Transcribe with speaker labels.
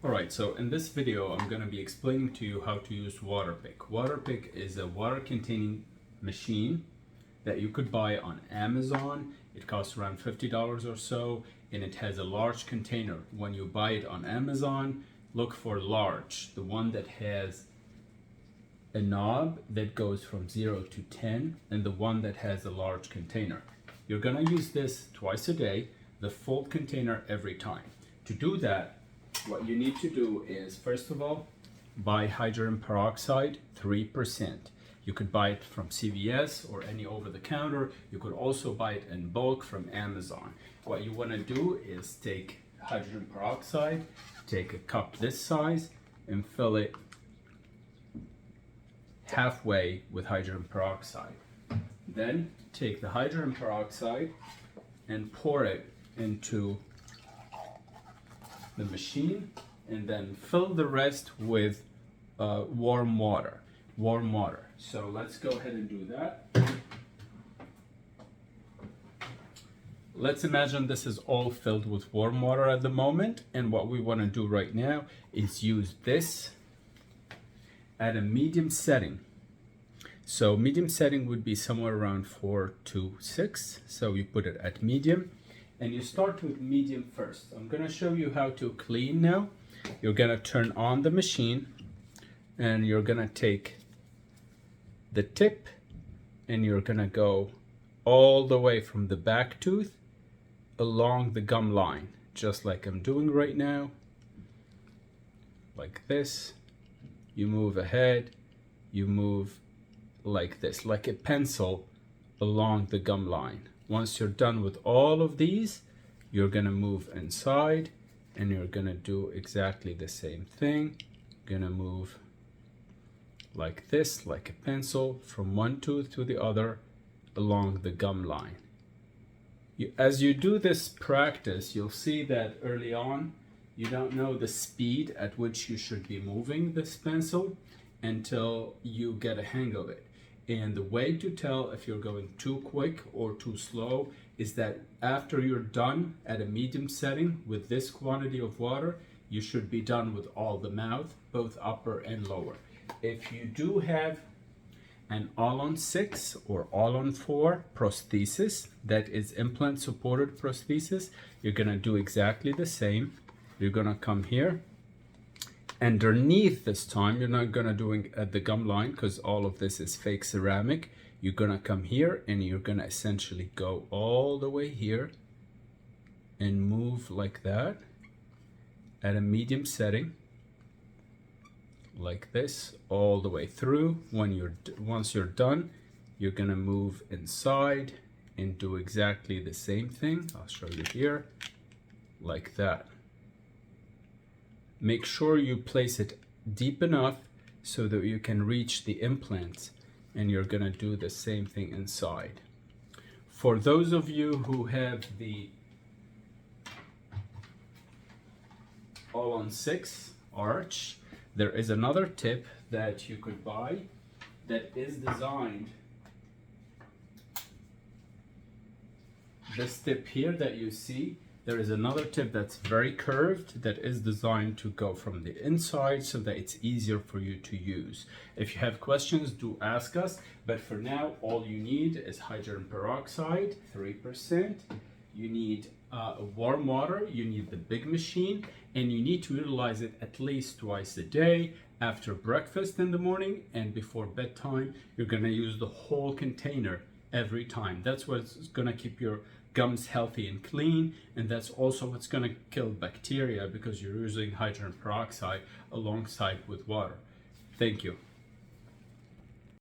Speaker 1: Alright, so in this video I'm going to be explaining to you how to use Waterpick. Waterpick is a water containing machine that you could buy on Amazon. It costs around $50 or so, and it has a large container. When you buy it on Amazon, look for large, the one that has a knob that goes from 0 to 10 and the one that has a large container. You're going to use this twice a day, the full container every time. To do that, what you need to do is, first of all, buy hydrogen peroxide 3%. You could buy it from CVS or any over-the-counter. You could also buy it in bulk from Amazon. What you want to do is take hydrogen peroxide, take a cup this size, and fill it halfway with hydrogen peroxide. Then take the hydrogen peroxide and pour it into the machine, and then fill the rest with warm water. So let's go ahead and do that. Let's imagine this is all filled with warm water at the moment, and what we want to do right now is use this at a medium setting. So medium setting would be somewhere around 4 to 6. So you put it at medium, and you start with medium first. I'm going to show you how to clean now. You're going to turn on the machine, and you're going to take the tip, and you're going to go all the way from the back tooth along the gum line, just like I'm doing right now. Like this. You move ahead, you move like this, like a pencil along the gum line. Once you're done with all of these, you're going to move inside, and you're going to do exactly the same thing. You're going to move like this, like a pencil, from one tooth to the other along the gum line. As you do this practice, you'll see that early on, you don't know the speed at which you should be moving this pencil until you get a hang of it. And the way to tell if you're going too quick or too slow is that after you're done at a medium setting with this quantity of water, you should be done with all the mouth, both upper and lower. If you do have an all-on-6 or all-on-4 prosthesis, that is implant supported prosthesis, you're gonna do exactly the same. You're gonna come here. Underneath this time, you're not gonna do it at the gum line because all of this is fake ceramic. You're gonna come here, and you're gonna essentially go all the way here and move like that at a medium setting, like this, all the way through. Once you're done, you're gonna move inside and do exactly the same thing. I'll show you here, like that. Make sure you place it deep enough so that you can reach the implants, and you're gonna do the same thing inside. For those of you who have the all-on-6 arch, there is another tip that you could buy that is designed. This tip here that you see, there is another tip that's very curved that is designed to go from the inside so that it's easier for you to use. If you have questions, do ask us, but for now, all you need is hydrogen peroxide, 3%. You need warm water, you need the big machine, and you need to utilize it at least twice a day. After breakfast in the morning and before bedtime, you're gonna use the whole container every time. That's what's gonna keep your gums healthy and clean, and that's also what's gonna kill bacteria because you're using hydrogen peroxide alongside with water. Thank you.